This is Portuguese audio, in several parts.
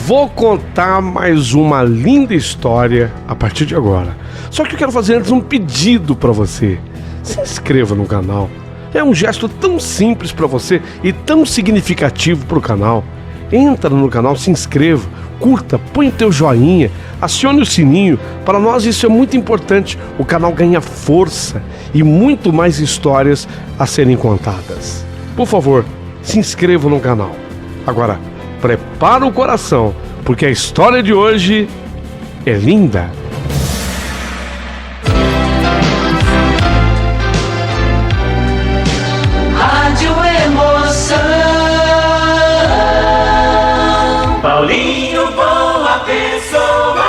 Vou contar mais uma linda história a partir de agora. Só que eu quero fazer antes um pedido para você. Se inscreva no canal. É um gesto tão simples para você e tão significativo para o canal. Entra no canal, se inscreva, curta, põe o teu joinha, acione o sininho. Para nós isso é muito importante. O canal ganha força e muito mais histórias a serem contadas. Por favor, se inscreva no canal. Agora, prepara o coração, porque a história de hoje é linda. Rádio Emoção. Paulinho, boa pessoa.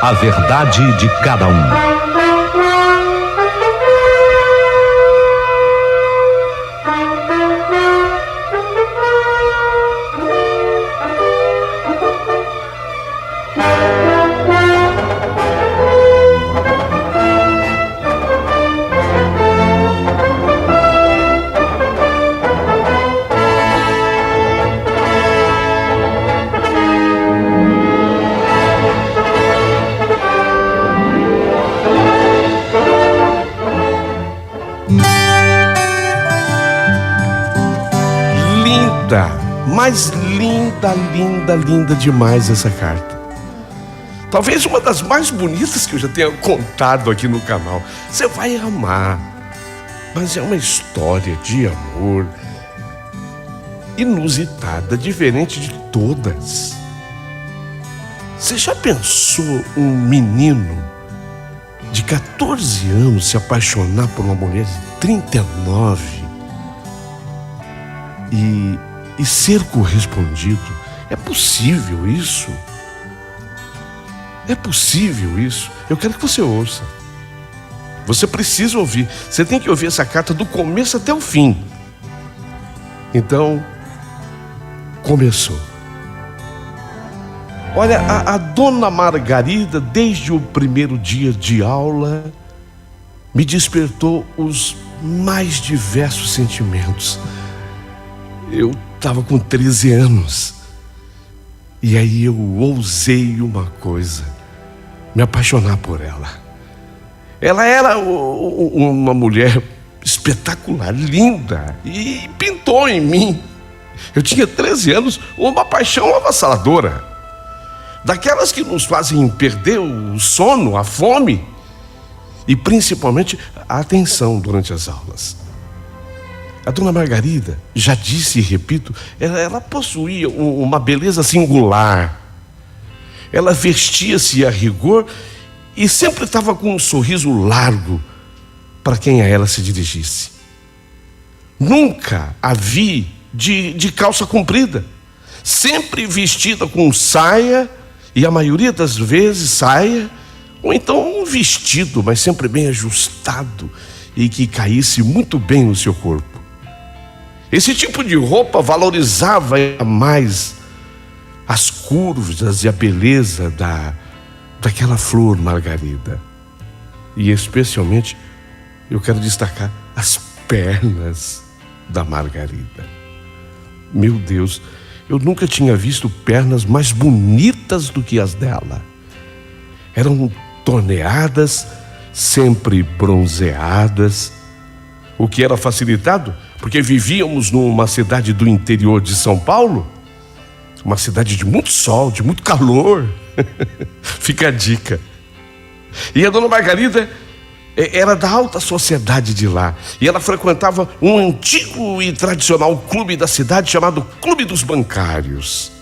A verdade de cada um. Mas linda demais essa carta. Talvez uma das mais bonitas que eu já tenha contado aqui no canal. Você vai amar. Mas é uma história de amor inusitada, diferente de todas. Você já pensou um menino de 14 anos se apaixonar por uma mulher de 39 e ser correspondido? É possível isso? É possível isso? Eu quero que você ouça. Você precisa ouvir. Você tem que ouvir essa carta do começo até o fim. Então, começou. Olha, a dona Margarida, desde o primeiro dia de aula, me despertou os mais diversos sentimentos. Eu estava com 13 anos. E aí eu ousei uma coisa: me apaixonar por ela. Ela era uma mulher espetacular, linda, e pintou em mim. Eu tinha 13 anos, uma paixão avassaladora. Daquelas que nos fazem perder o sono, a fome e principalmente a atenção durante as aulas. A dona Margarida, já disse e repito, ela possuía uma beleza singular. Ela vestia-se a rigor e sempre estava com um sorriso largo para quem a ela se dirigisse. Nunca a vi de calça comprida, sempre vestida com saia, e a maioria das vezes saia, ou então um vestido, mas sempre bem ajustado e que caísse muito bem no seu corpo. Esse tipo de roupa valorizava mais as curvas e a beleza daquela flor Margarida. E especialmente, eu quero destacar as pernas da Margarida. Meu Deus, eu nunca tinha visto pernas mais bonitas do que as dela. Eram torneadas, sempre bronzeadas, o que era facilitado porque vivíamos numa cidade do interior de São Paulo, uma cidade de muito sol, de muito calor. Fica a dica. E a dona Margarida era da alta sociedade de lá, e ela frequentava um antigo e tradicional clube da cidade chamado Clube dos Bancários.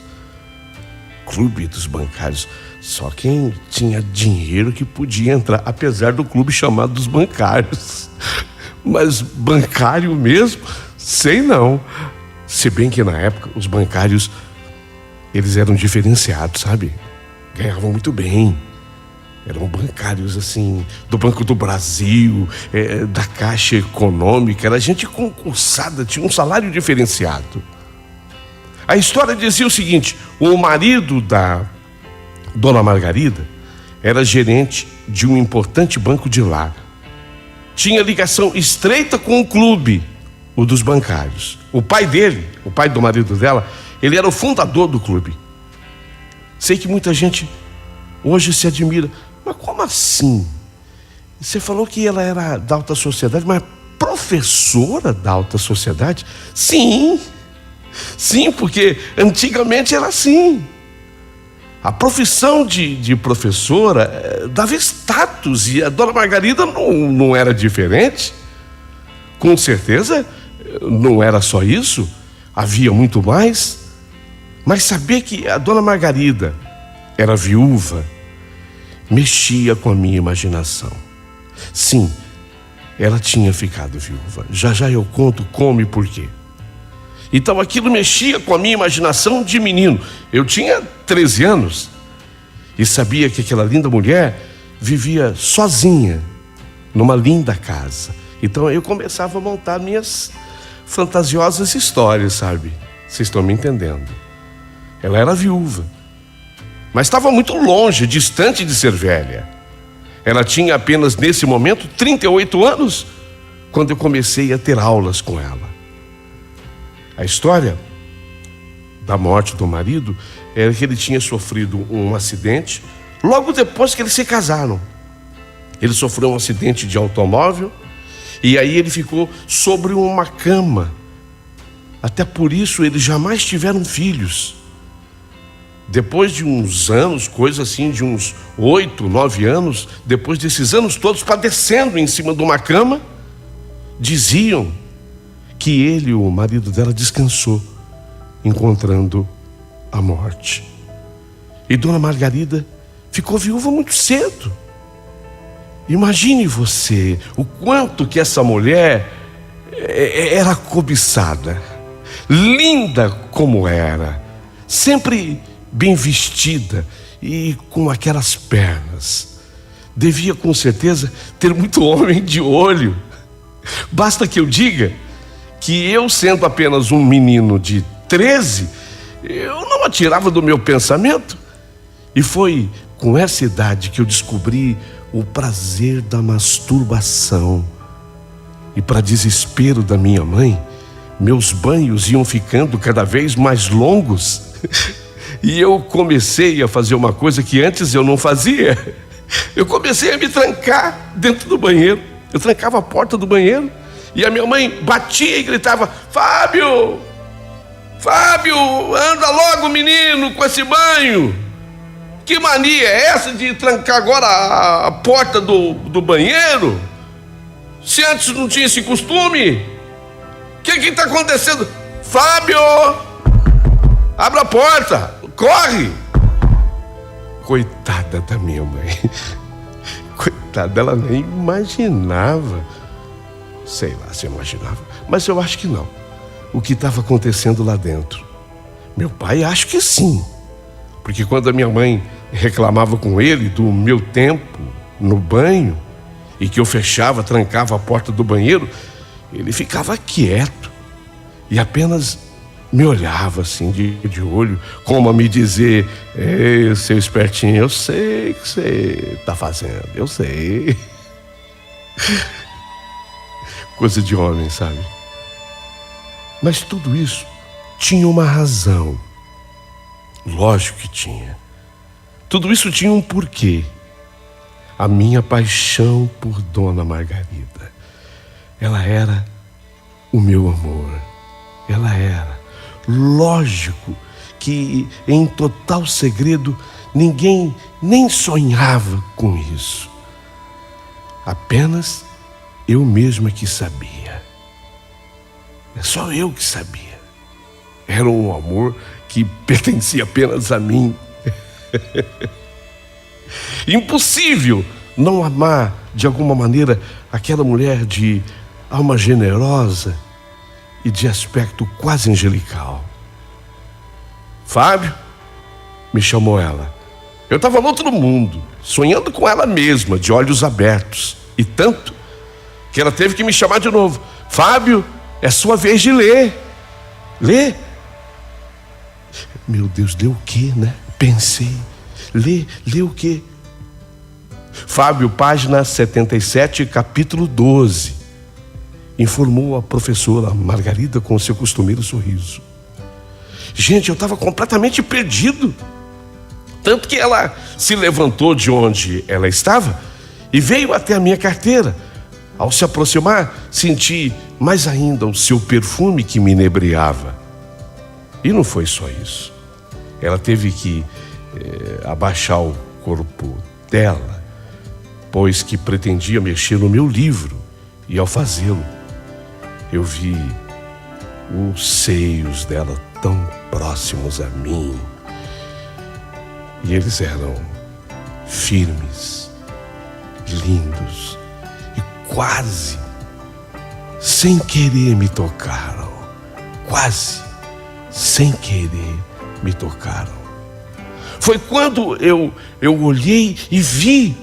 Clube dos Bancários. Só quem tinha dinheiro que podia entrar, apesar do clube chamado dos Bancários. Mas bancário mesmo? Sei não. Se bem que na época os bancários, eles eram diferenciados, sabe? Ganhavam muito bem. Eram bancários assim, do Banco do Brasil, da Caixa Econômica. Era gente concursada, tinha um salário diferenciado. A história dizia o seguinte: o marido da dona Margarida era gerente de um importante banco de lá. Tinha ligação estreita com o clube, o dos bancários. O pai dele, o pai do marido dela, ele era o fundador do clube. Sei que muita gente hoje se admira. Mas como assim? Você falou que ela era da alta sociedade, mas professora da alta sociedade? Sim, porque antigamente era assim. A profissão de professora dava status, e a dona Margarida não era diferente. Com certeza não era só isso, havia muito mais. Mas saber que a dona Margarida era viúva mexia com a minha imaginação. Sim, ela tinha ficado viúva. Já eu conto como e por quê. Então aquilo mexia com a minha imaginação de menino. Eu tinha 13 anos e sabia que aquela linda mulher vivia sozinha numa linda casa. Então eu começava a montar minhas fantasiosas histórias, sabe? Vocês estão me entendendo? Ela era viúva, mas estava muito longe, distante de ser velha. Ela tinha apenas nesse momento 38 anos, quando eu comecei a ter aulas com ela. A história da morte do marido era que ele tinha sofrido um acidente logo depois que eles se casaram. Ele sofreu um acidente de automóvel e aí ele ficou sobre uma cama. Até por isso eles jamais tiveram filhos. Depois de uns anos, coisa assim, de uns 8, 9 anos, depois desses anos todos padecendo em cima de uma cama, diziam que ele, o marido dela, descansou, encontrando a morte. E dona Margarida ficou viúva muito cedo. Imagine você o quanto que essa mulher era cobiçada, linda como era, sempre bem vestida e com aquelas pernas. Devia com certeza ter muito homem de olho. Basta que eu diga que eu, sendo apenas um menino de 13, eu não a tirava do meu pensamento. E foi com essa idade que eu descobri o prazer da masturbação. E para desespero da minha mãe, meus banhos iam ficando cada vez mais longos. E eu comecei a fazer uma coisa que antes eu não fazia. Eu comecei a me trancar dentro do banheiro. Eu trancava a porta do banheiro e a minha mãe batia e gritava: Fábio, anda logo, menino, com esse banho. Que mania é essa de trancar agora a porta do banheiro? Se antes não tinha esse costume? O que está acontecendo? Fábio, abra a porta, corre! Coitada da minha mãe. Coitada, ela nem imaginava. Sei lá se imaginava, mas eu acho que não. O que estava acontecendo lá dentro. Meu pai, acho que sim. Porque quando a minha mãe reclamava com ele do meu tempo no banho, e que eu fechava, trancava a porta do banheiro, ele ficava quieto e apenas me olhava assim de olho, como a me dizer: ei, seu espertinho, eu sei o que você está fazendo, eu sei. Coisa de homem, sabe? Mas tudo isso tinha uma razão. Lógico que tinha. Tudo isso tinha um porquê. A minha paixão por Dona Margarida. Ela era o meu amor. Ela era. Lógico que em total segredo ninguém nem sonhava com isso. Apenas eu mesma que sabia. É só eu que sabia. Era um amor que pertencia apenas a mim. Impossível não amar de alguma maneira aquela mulher de alma generosa e de aspecto quase angelical. Fábio, me chamou ela. Eu estava no outro mundo, sonhando com ela mesma, de olhos abertos. E tanto que ela teve que me chamar de novo. Fábio, é sua vez de ler. Lê. Meu Deus, lê o quê, né? Pensei. Lê o quê? Fábio, página 77, capítulo 12. Informou a professora Margarida com seu costumeiro sorriso. Gente, eu estava completamente perdido. Tanto que ela se levantou de onde ela estava e veio até a minha carteira. Ao se aproximar, senti mais ainda o seu perfume que me inebriava. E não foi só isso. Ela teve que abaixar o corpo dela, pois que pretendia mexer no meu livro. E ao fazê-lo, eu vi os seios dela tão próximos a mim. E eles eram firmes, lindos e quase, sem querer, me tocaram. Quase, sem querer, me tocaram. Foi quando eu olhei e vi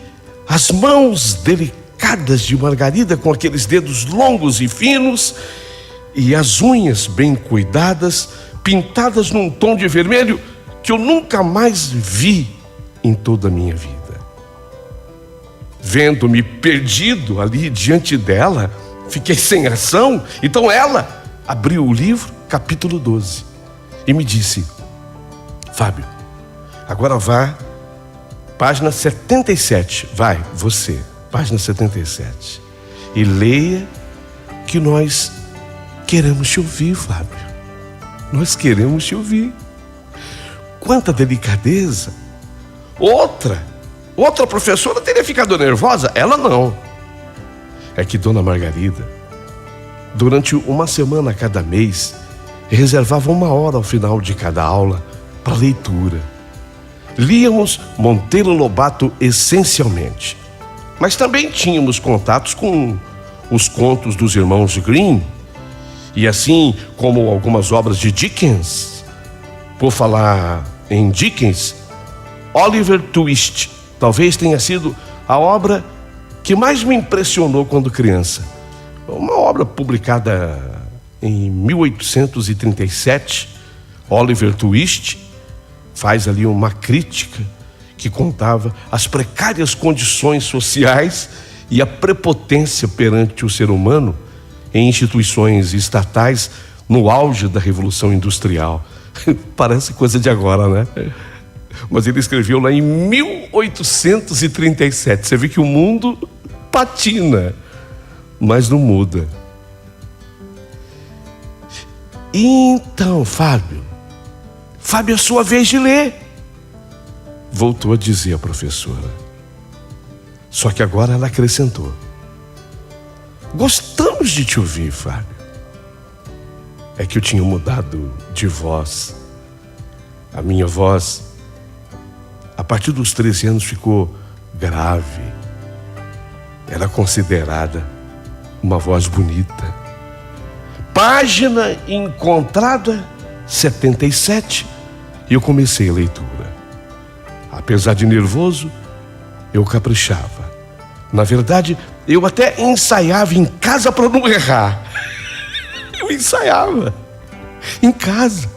as mãos delicadas de Margarida com aqueles dedos longos e finos e as unhas bem cuidadas, pintadas num tom de vermelho que eu nunca mais vi em toda a minha vida. Vendo-me perdido ali diante dela, fiquei sem ação. Então ela abriu o livro, capítulo 12, e me disse: Fábio, agora vá, página 77, vai, você, página 77, e leia que nós queremos te ouvir, Fábio. Nós queremos te ouvir. Quanta delicadeza! Outra professora teria ficado nervosa, ela não. É que Dona Margarida, durante uma semana a cada mês, reservava 1 hora ao final de cada aula para leitura. Líamos Monteiro Lobato essencialmente, mas também tínhamos contatos com os contos dos irmãos Grimm, e assim como algumas obras de Dickens. Por falar em Dickens, Oliver Twist talvez tenha sido a obra que mais me impressionou quando criança. Uma obra publicada em 1837. Oliver Twist faz ali uma crítica que contava as precárias condições sociais e a prepotência perante o ser humano em instituições estatais no auge da Revolução Industrial. Parece coisa de agora, né? Mas ele escreveu lá em 1837. Você vê que o mundo patina, mas não muda. Então, Fábio, é a sua vez de ler, voltou a dizer a professora. Só que agora ela acrescentou: gostamos de te ouvir, Fábio. É que eu tinha mudado de voz. A minha voz, a partir dos 13 anos, ficou grave. Era considerada uma voz bonita. Página encontrada 77, e eu comecei a leitura. Apesar de nervoso, eu caprichava. Na verdade, eu até ensaiava em casa para não errar. Eu ensaiava em casa.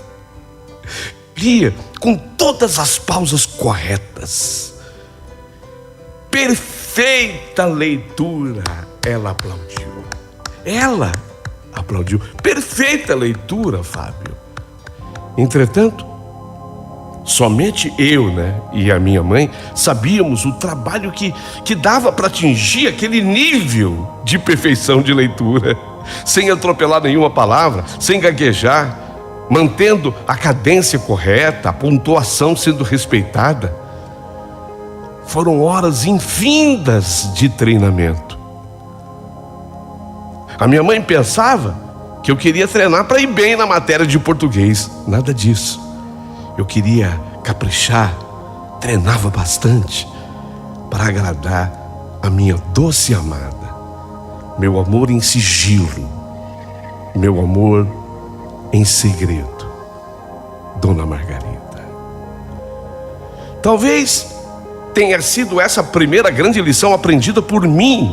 Lia com todas as pausas corretas. Perfeita leitura. Ela aplaudiu. Perfeita leitura, Fábio. Entretanto, somente eu, e a minha mãe sabíamos o trabalho que dava para atingir aquele nível de perfeição de leitura, sem atropelar nenhuma palavra, sem gaguejar, mantendo a cadência correta, a pontuação sendo respeitada. Foram horas infindas de treinamento. A minha mãe pensava que eu queria treinar para ir bem na matéria de português. Nada disso. Eu queria caprichar, treinava bastante para agradar a minha doce amada. Meu amor em sigilo, meu amor em segredo, Dona Margarida. Talvez tenha sido essa a primeira grande lição aprendida por mim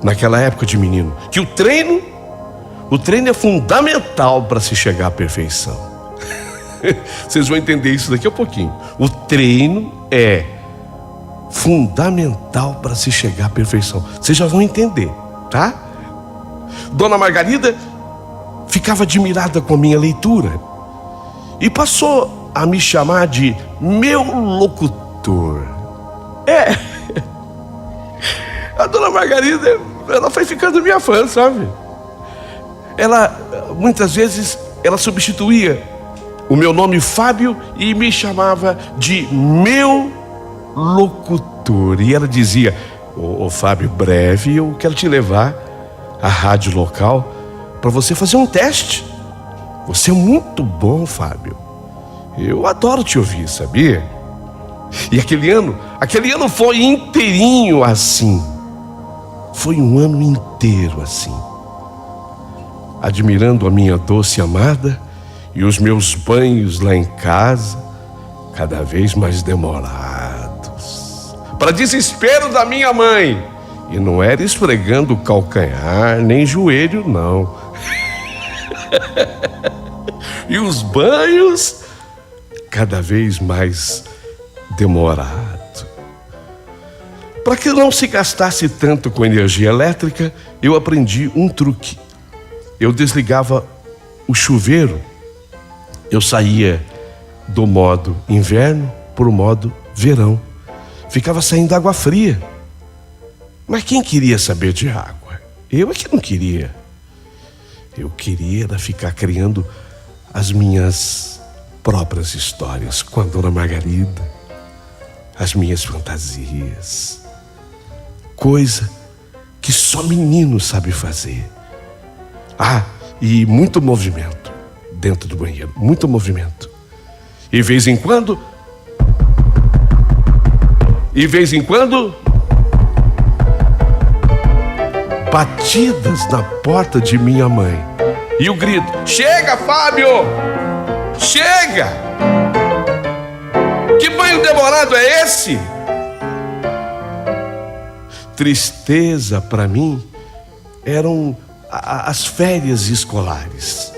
naquela época de menino, que o treino é fundamental para se chegar à perfeição. Vocês vão entender isso daqui a pouquinho. O treino é fundamental para se chegar à perfeição. Vocês já vão entender, tá? Dona Margarida ficava admirada com a minha leitura e passou a me chamar de meu locutor. A dona Margarida, ela foi ficando minha fã, sabe? Ela, muitas vezes, ela substituía o meu nome Fábio e me chamava de meu locutor. E ela dizia: ô Fábio, breve eu quero te levar à rádio local para você fazer um teste. Você é muito bom, Fábio. Eu adoro te ouvir, sabia? E aquele ano foi inteirinho assim. Foi um ano inteiro assim. Admirando a minha doce amada e os meus banhos lá em casa, cada vez mais demorados, para desespero da minha mãe. E não era esfregando o calcanhar, nem joelho, não. E os banhos cada vez mais demorados. Para que não se gastasse tanto com energia elétrica, eu aprendi um truque. Eu desligava o chuveiro, eu saía do modo inverno para o modo verão. Ficava saindo água fria. Mas quem queria saber de água? Eu é que não queria. Eu queria era ficar criando as minhas próprias histórias com a dona Margarida, as minhas fantasias, coisa que só menino sabe fazer. E muito movimento dentro do banheiro, muito movimento. E de vez em quando, batidas na porta de minha mãe. E o grito: chega, Fábio! Chega! Que banho demorado é esse? Tristeza para mim eram as férias escolares.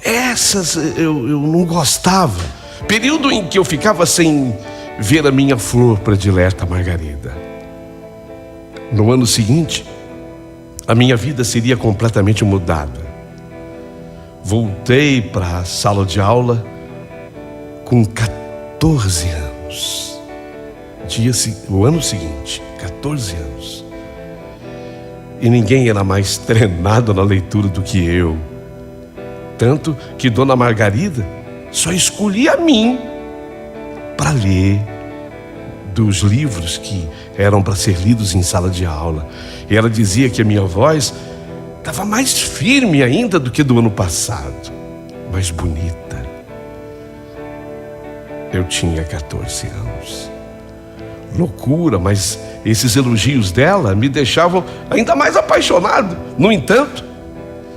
Essas eu não gostava. Período em que eu ficava sem ver a minha flor predileta, Margarida. No ano seguinte, a minha vida seria completamente mudada. Voltei para a sala de aula com 14 anos. O ano seguinte, 14 anos. E ninguém era mais treinado na leitura do que eu. Tanto que dona Margarida só escolhia a mim para ler dos livros que eram para ser lidos em sala de aula. E ela dizia que a minha voz estava mais firme ainda do que do ano passado, mais bonita. Eu tinha 14 anos. Loucura, mas esses elogios dela me deixavam ainda mais apaixonado. No entanto,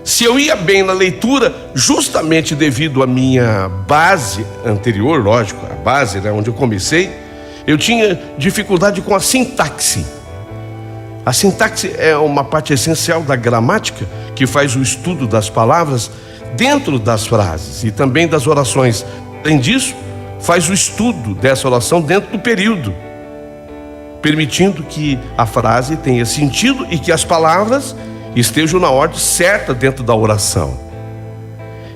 se eu ia bem na leitura, justamente devido à minha base anterior, lógico, a base, né, onde eu comecei, eu tinha dificuldade com a sintaxe. A sintaxe é uma parte essencial da gramática que faz o estudo das palavras dentro das frases e também das orações. Além disso, faz o estudo dessa oração dentro do período, permitindo que a frase tenha sentido e que as palavras estejam na ordem certa dentro da oração.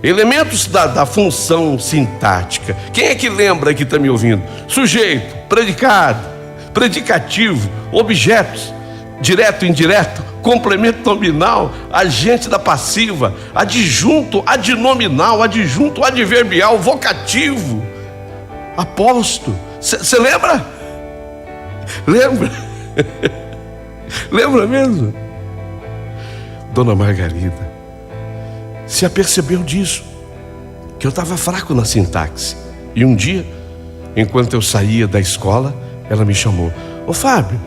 Elementos da função sintática. Quem é que lembra que está me ouvindo? Sujeito, predicado, predicativo, objetos, direto e indireto, complemento nominal, agente da passiva, adjunto, adnominal, adjunto adverbial, vocativo, aposto. Você lembra? Lembra? Lembra mesmo? Dona Margarida se apercebeu disso, que eu estava fraco na sintaxe. E um dia, enquanto eu saía da escola, ela me chamou: ô Fábio,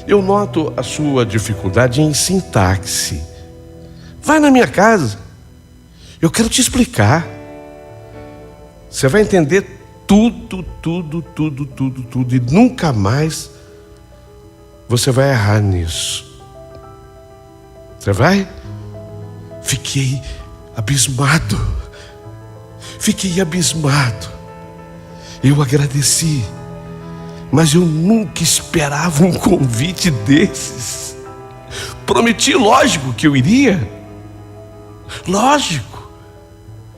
eu noto a sua dificuldade em sintaxe. Vai na minha casa, eu quero te explicar. Você vai entender tudo, e nunca mais você vai errar nisso. Você vai? Fiquei abismado. Eu agradeci, mas eu nunca esperava um convite desses. Prometi, lógico, que eu iria. Lógico.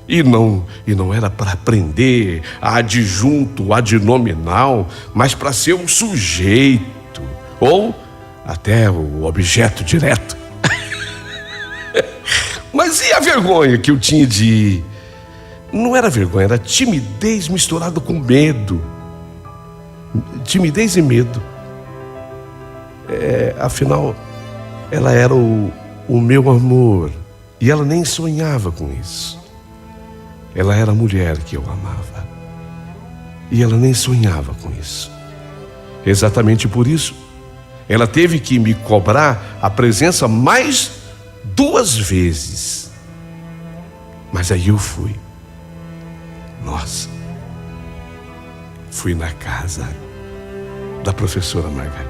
E não era para aprender adjunto, adnominal, mas para ser um sujeito, ou até o objeto direto. Mas e a vergonha que eu tinha de... Não era vergonha, era timidez misturada com medo. Timidez e medo. Afinal, ela era o meu amor. E ela nem sonhava com isso. Ela era a mulher que eu amava. E ela nem sonhava com isso. Exatamente por isso, ela teve que me cobrar a presença mais 2 vezes. Mas aí eu fui. Nossa. Fui na casa da professora Margarida.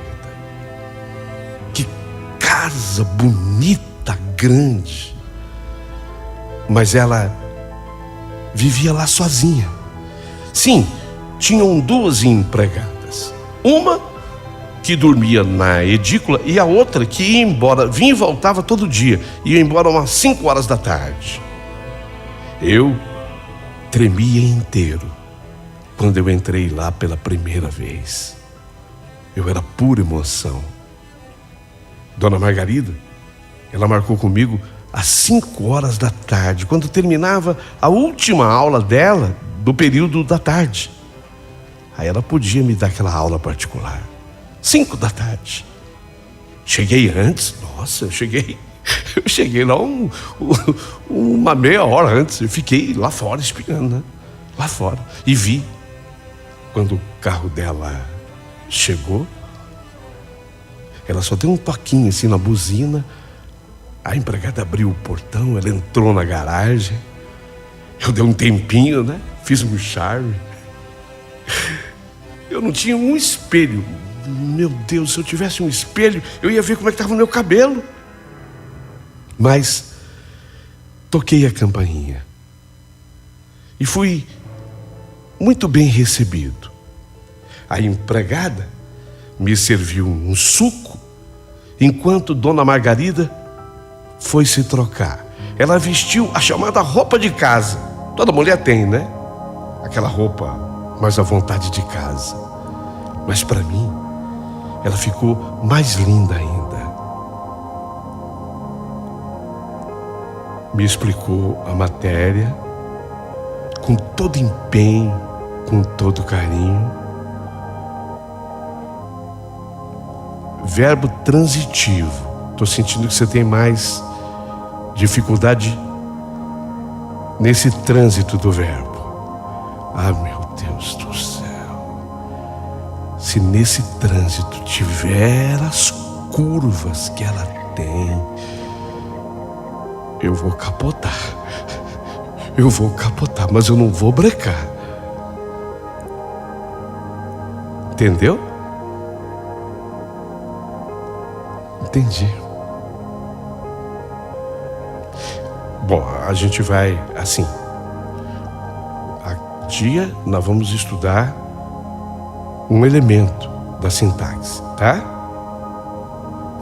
Que casa bonita, grande. Mas ela vivia lá sozinha. Sim, tinham 2 empregadas. Uma que dormia na edícula e a outra que ia embora, vinha e voltava todo dia. Ia embora umas 5 horas da tarde. Eu tremia inteiro quando eu entrei lá pela primeira vez. Eu era pura emoção. Dona Margarida, ela marcou comigo às 5 horas da tarde, quando terminava a última aula dela do período da tarde. Aí ela podia me dar aquela aula particular. 5 da tarde. Cheguei antes, nossa, eu cheguei lá uma meia hora antes. Eu fiquei lá fora esperando, né? Lá fora. E vi, quando o carro dela chegou, ela só deu um toquinho assim na buzina. A empregada abriu o portão, ela entrou na garagem. Eu dei um tempinho, né? Fiz um charme. Eu não tinha um espelho. Meu Deus, se eu tivesse um espelho, eu ia ver como é que estava o meu cabelo. Mas toquei a campainha e fui muito bem recebido. A empregada me serviu um suco, enquanto Dona Margarida foi se trocar. Ela vestiu a chamada roupa de casa. Toda mulher tem, né? Aquela roupa mais à vontade de casa. Mas para mim, ela ficou mais linda ainda. Me explicou a matéria com todo empenho, com todo carinho. Verbo transitivo. Estou sentindo que você tem mais dificuldade nesse trânsito do verbo. Ah, meu Deus do céu. Se nesse trânsito tiver as curvas que ela tem, eu vou capotar. Eu vou capotar, mas eu não vou brecar. Entendeu? Entendi. Bom, a gente vai assim. A dia nós vamos estudar um elemento da sintaxe, tá?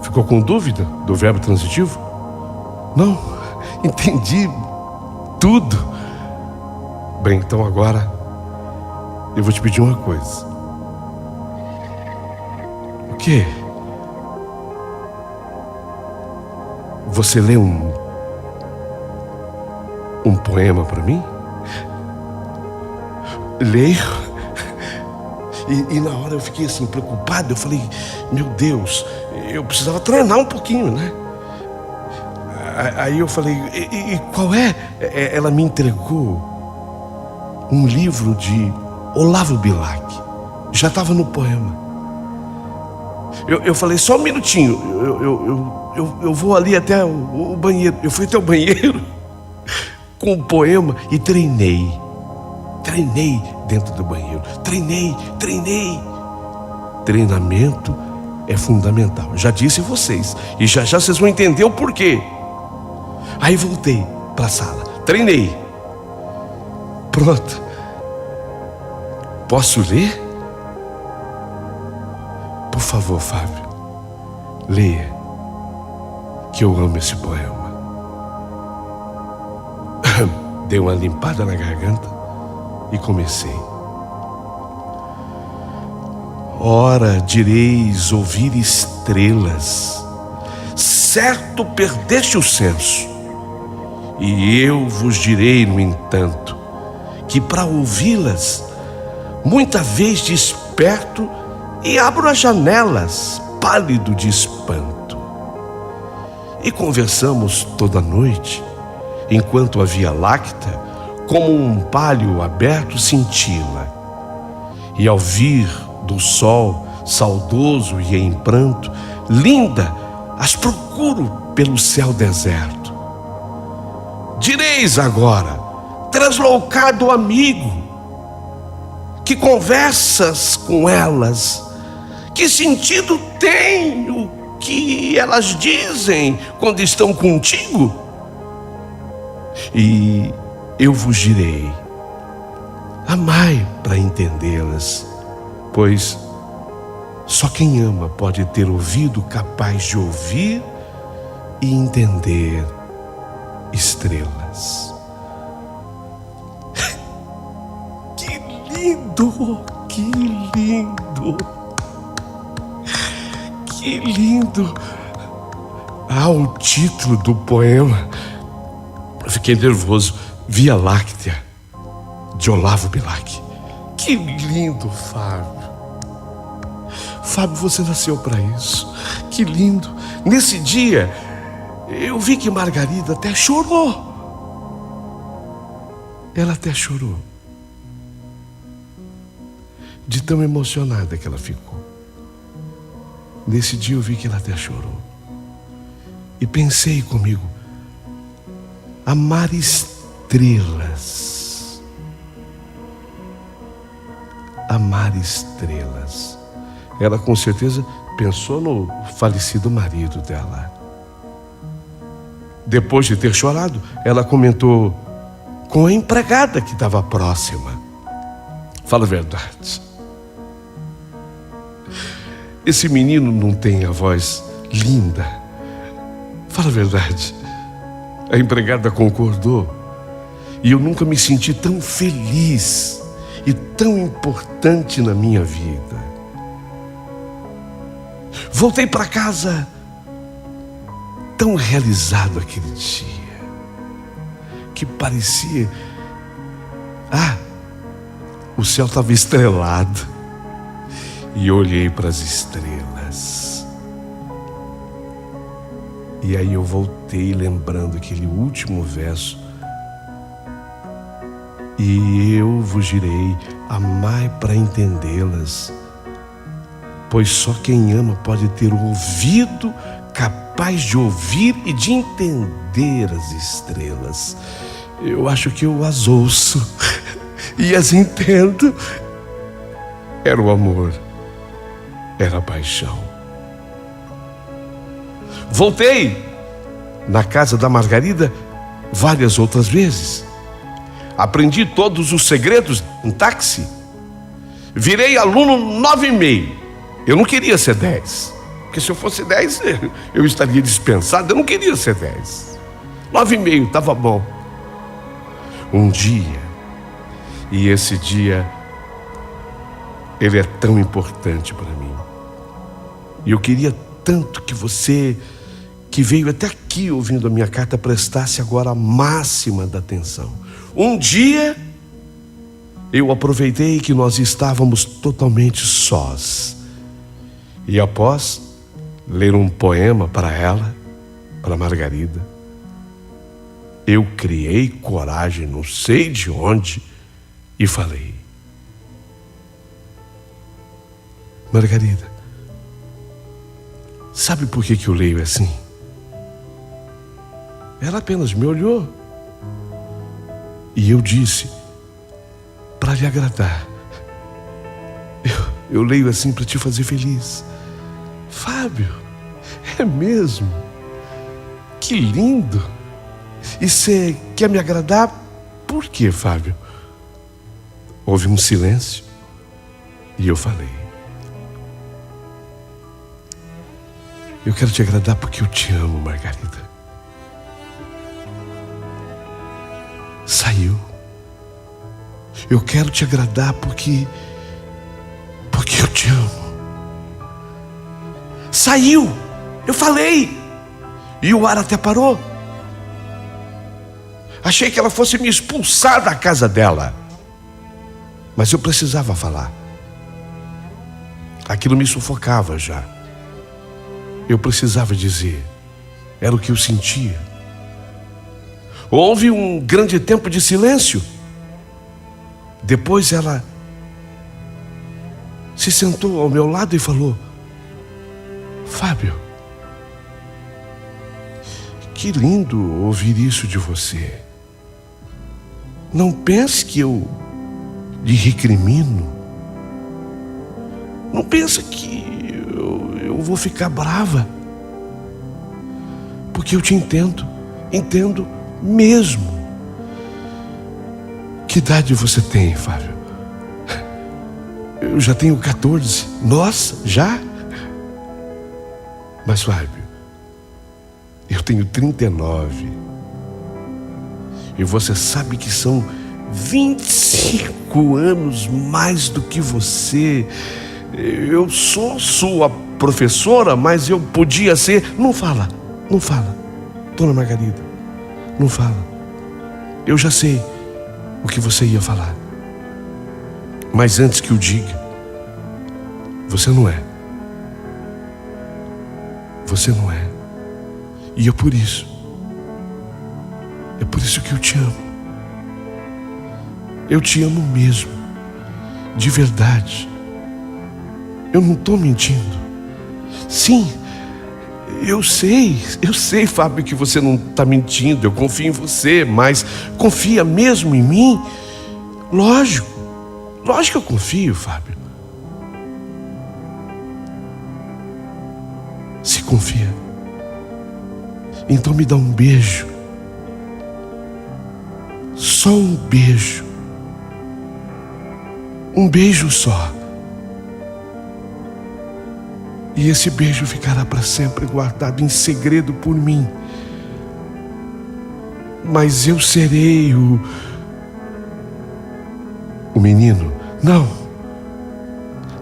Ficou com dúvida do verbo transitivo? Não, entendi tudo. Bem, então agora eu vou te pedir uma coisa. O quê? Você lê um poema para mim? Leio. E na hora eu fiquei assim preocupado. Eu falei, meu Deus, eu precisava treinar um pouquinho, né? Aí eu falei, e qual é? Ela me entregou um livro de Olavo Bilac. Já estava no poema. Eu falei, só um minutinho, eu vou ali até o banheiro. Eu fui até o banheiro com o poema e treinei dentro do banheiro. Treinei. Treinamento é fundamental. Já disse a vocês. E já vocês vão entender o porquê. Aí voltei para a sala. Treinei. Pronto. Posso ler? Por favor, Fábio. Leia. Que eu amo esse poema. Dei uma limpada na garganta e comecei. Ora, direis ouvir estrelas, certo perdeste o senso. E eu vos direi, no entanto, que para ouvi-las, muita vez desperto e abro as janelas, pálido de espanto. E conversamos toda noite, enquanto a Via Láctea, como um palho aberto, cintila. E ao vir do sol, saudoso e em pranto, linda, as procuro pelo céu deserto. Direis agora, translocado amigo, que conversas com elas, que sentido tem o que elas dizem quando estão contigo? E eu vos direi, amai para entendê-las, pois só quem ama pode ter ouvido capaz de ouvir e entender estrelas. Que lindo, que lindo, que lindo. O título do poema, eu fiquei nervoso, Via Láctea, de Olavo Bilac. Que lindo, Fábio. Fábio, você nasceu para isso. Que lindo. Nesse dia, eu vi que Margarida até chorou. Ela até chorou. De tão emocionada que ela ficou. Nesse dia eu vi que ela até chorou. E pensei comigo, amar estrelas. Amar estrelas. Ela com certeza pensou no falecido marido dela. Depois de ter chorado, ela comentou com a empregada que estava próxima. Fala a verdade. Esse menino não tem a voz linda. Fala a verdade. A empregada concordou. E eu nunca me senti tão feliz e tão importante na minha vida. Voltei para casa tão realizado aquele dia, que parecia... o céu estava estrelado. E eu olhei para as estrelas. E aí eu voltei lembrando aquele último verso. E eu vos direi, amai para entendê-las, pois só quem ama pode ter o ouvido capaz de ouvir e de entender as estrelas. Eu acho que eu as ouço e as entendo. Era o amor, era a paixão. Voltei na casa da Margarida várias outras vezes. Aprendi todos os segredos em táxi. Virei aluno 9,5. Eu não queria ser 10. Porque se eu fosse 10, eu estaria dispensado. Eu não queria ser 10. 9,5, estava bom. Um dia, e esse dia, ele é tão importante para mim. E eu queria tanto que você, que veio até aqui ouvindo a minha carta, prestasse agora a máxima da atenção. Um dia, eu aproveitei que nós estávamos totalmente sós. E após ler um poema para ela, para Margarida, eu criei coragem, não sei de onde, e falei: Margarida, sabe por que eu leio assim? Ela apenas me olhou. E eu disse, para lhe agradar. Eu leio assim para te fazer feliz. Fábio, é mesmo? Que lindo! E você quer me agradar? Por quê, Fábio? Houve um silêncio e eu falei: eu quero te agradar porque eu te amo, Margarida. saiu. Eu quero te agradar porque eu te amo. Saiu, eu falei, e o ar até parou. Achei que ela fosse me expulsar da casa dela, mas eu precisava falar. Aquilo me sufocava já. Eu precisava dizer, era o que eu sentia. Houve um grande tempo de silêncio. Depois ela se sentou ao meu lado e falou: Fábio, que lindo ouvir isso de você. Não pense que eu lhe recrimino. Não pense que eu vou ficar brava. Porque eu te entendo mesmo. Que idade você tem, Fábio? Eu já tenho 14. Nossa, já? Mas, Fábio, eu tenho 39. E você sabe que são 25 anos mais do que você. Eu sou sua professora, mas eu podia ser... Não fala, Dona Margarida, não fala. Eu já sei o que você ia falar. Mas antes que eu diga, você não é. Você não é. E é por isso que eu te amo. Eu te amo mesmo, de verdade. Eu não estou mentindo. Sim, eu sei, Fábio, que você não está mentindo. Eu confio em você, mas confia mesmo em mim? Lógico que eu confio, Fábio. Se confia, então me dá um beijo. Só um beijo. Um beijo só. E esse beijo ficará para sempre guardado em segredo por mim. Mas eu serei o menino.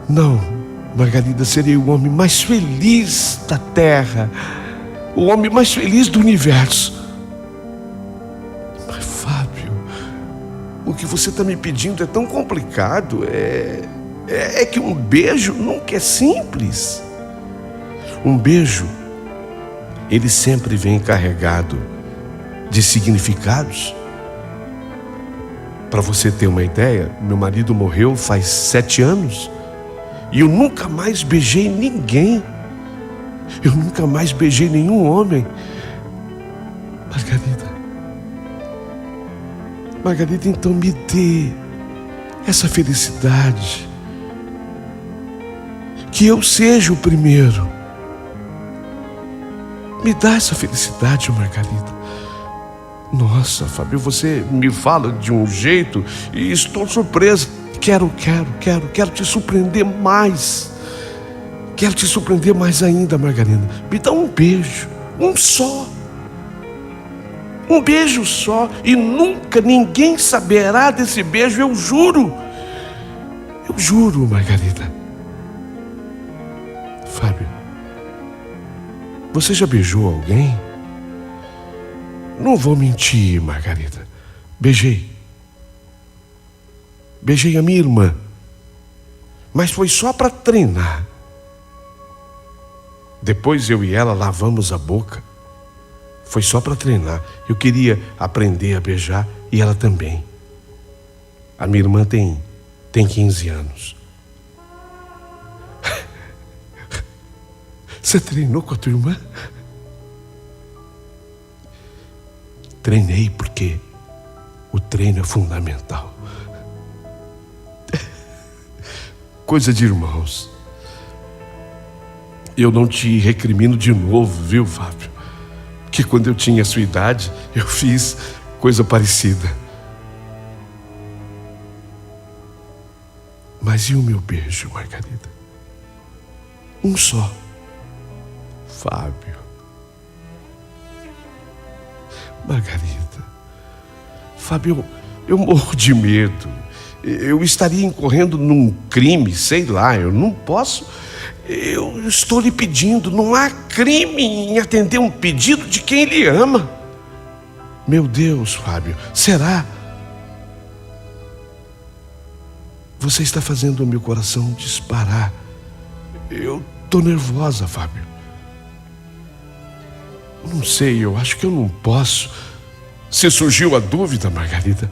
Não, Margarida, serei o homem mais feliz da terra. O homem mais feliz do universo. Mas, Fábio, o que você está me pedindo é tão complicado. É que um beijo nunca é simples. Um beijo, ele sempre vem carregado de significados. Para você ter uma ideia, meu marido morreu faz 7 anos e eu nunca mais beijei ninguém. Eu nunca mais beijei nenhum homem. Margarida, então me dê essa felicidade. Que eu seja o primeiro. Me dá essa felicidade, Margarida. Nossa, Fábio, você me fala de um jeito e estou surpresa. Quero te surpreender mais. Quero te surpreender mais ainda, Margarida. Me dá um beijo, um só. Um beijo só, e nunca ninguém saberá desse beijo, eu juro. Eu juro, Margarida. Fábio, você já beijou alguém? Não vou mentir, Margarida. Beijei a minha irmã, mas foi só para treinar. Depois eu e ela lavamos a boca. Foi só para treinar. Eu queria aprender a beijar e ela também. A minha irmã tem 15 anos. Você treinou com a tua irmã? Treinei porque o treino é fundamental. Coisa de irmãos. Eu não te recrimino de novo, viu, Fábio? Que quando eu tinha a sua idade, eu fiz coisa parecida. Mas e o meu beijo, Margarida? Um só. Fábio. Margarida. Fábio, eu morro de medo. Eu estaria incorrendo num crime, sei lá, eu não posso. Eu estou lhe pedindo, não há crime em atender um pedido de quem lhe ama. Meu Deus, Fábio, será? Você está fazendo o meu coração disparar. Eu estou nervosa, Fábio. Não sei, eu acho que eu não posso. Se surgiu a dúvida, Margarida,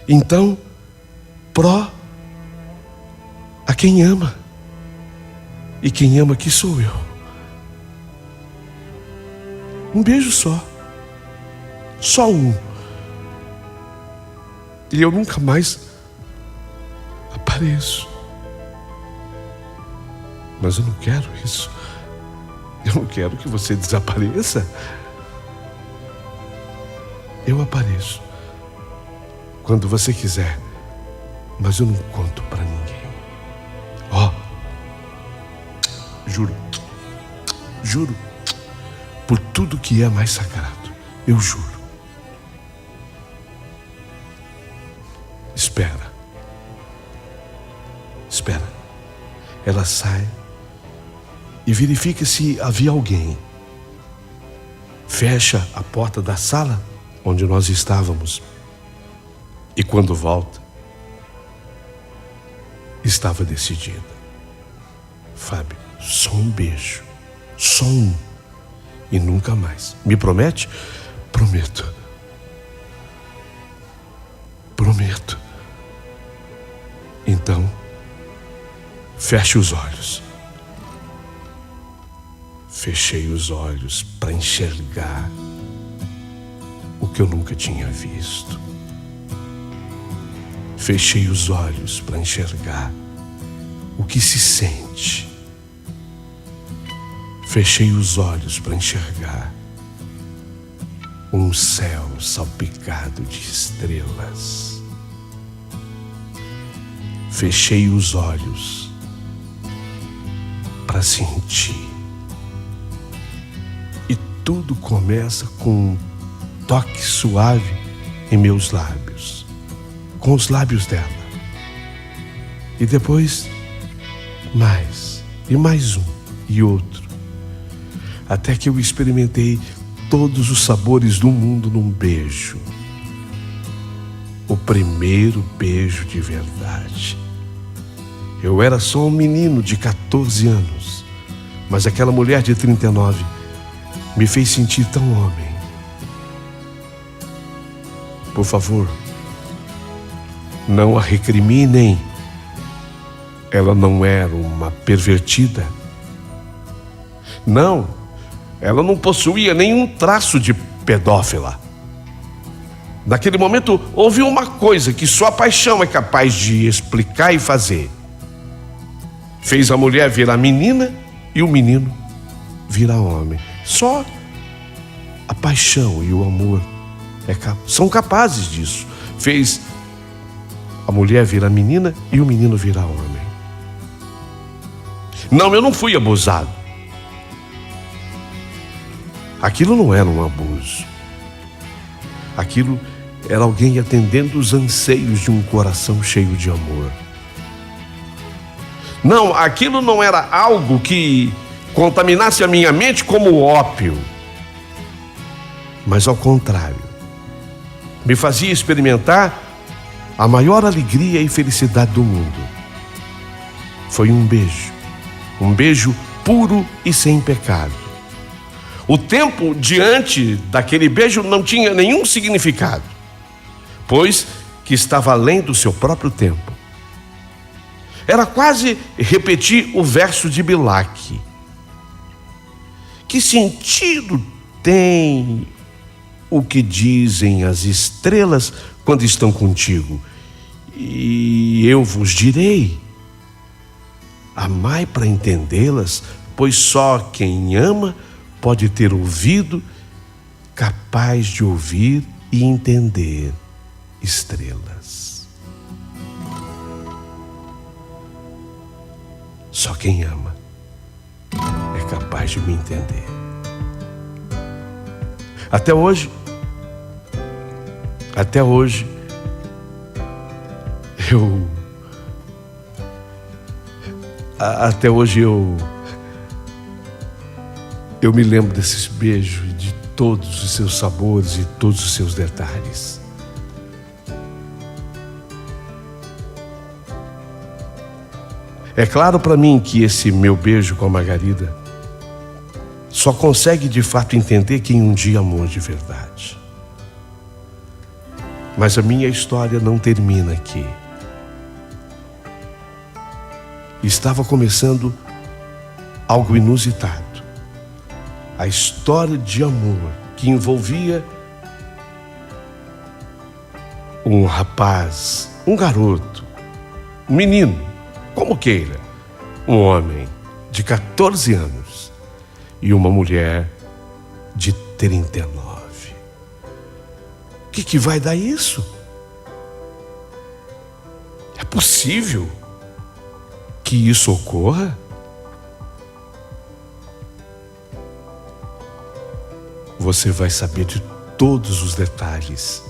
então, pró a quem ama. E quem ama aqui sou eu. Um beijo só. Só um. E eu nunca mais apareço. Mas eu não quero isso. Eu não quero que você desapareça. Eu apareço quando você quiser, mas eu não conto pra ninguém. Ó, juro, por tudo que é mais sagrado, eu juro. Espera. Ela sai e verifica se havia alguém. Fecha a porta da sala onde nós estávamos. E quando volta, estava decidida. Fábio, só um beijo. Só um. E nunca mais. Me promete? Prometo. Prometo. Então, feche os olhos. Fechei os olhos para enxergar o que eu nunca tinha visto. Fechei os olhos para enxergar o que se sente. Fechei os olhos para enxergar um céu salpicado de estrelas. Fechei os olhos para sentir. E tudo começa com um toque suave em meus lábios, com os lábios dela. E depois, mais, e mais um, e outro. Até que eu experimentei todos os sabores do mundo num beijo. O primeiro beijo de verdade. Eu era só um menino de 14 anos, mas aquela mulher de 39 me fez sentir tão homem. Por favor, não a recriminem. Ela não era uma pervertida. Não, ela não possuía nenhum traço de pedófila. Naquele momento, houve uma coisa que só a paixão é capaz de explicar e fazer. Fez a mulher virar menina e o menino virar homem. Só a paixão e o amor são capazes disso. Fez a mulher virar menina e o menino virar homem. Não, eu não fui abusado. Aquilo não era um abuso. Aquilo era alguém atendendo os anseios de um coração cheio de amor. Não, aquilo não era algo que contaminasse a minha mente como ópio. Mas ao contrário, me fazia experimentar a maior alegria e felicidade do mundo. Foi um beijo puro e sem pecado. O tempo diante daquele beijo não tinha nenhum significado, pois que estava além do seu próprio tempo. Era quase repetir o verso de Bilac. Que sentido tem o que dizem as estrelas quando estão contigo? E eu vos direi: amai para entendê-las, pois só quem ama pode ter ouvido capaz de ouvir e entender estrelas. Só quem ama é capaz de me entender. Até hoje, Até hoje, eu me lembro desses beijos, de todos os seus sabores e todos os seus detalhes. É claro para mim que esse meu beijo com a Margarida só consegue de fato entender quem um dia amou de verdade. Mas a minha história não termina aqui. Estava começando algo inusitado. A história de amor que envolvia um rapaz, um garoto, um menino, como queira, um homem de 14 anos e uma mulher de 39. O que vai dar isso? É possível que isso ocorra? Você vai saber de todos os detalhes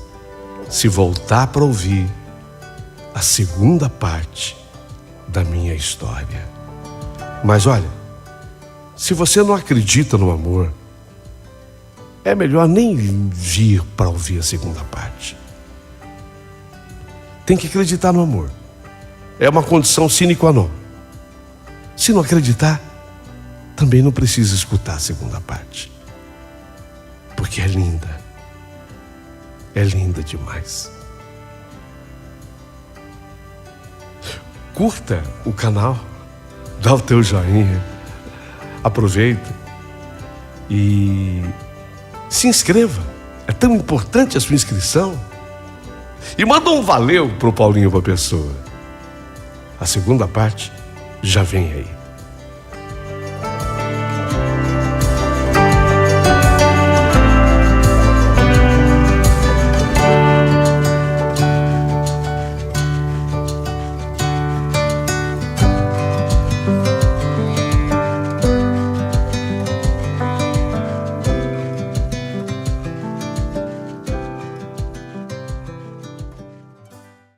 se voltar para ouvir a segunda parte da minha história. Mas olha, se você não acredita no amor, é melhor nem vir para ouvir a segunda parte. Tem que acreditar no amor. É uma condição sine qua non. Se não acreditar, também não precisa escutar a segunda parte. Porque é linda. É linda demais. Curta o canal, dá o teu joinha, aproveita e se inscreva. É tão importante a sua inscrição. E manda um valeu pro Paulinho Uma Pessoa. A segunda parte já vem aí.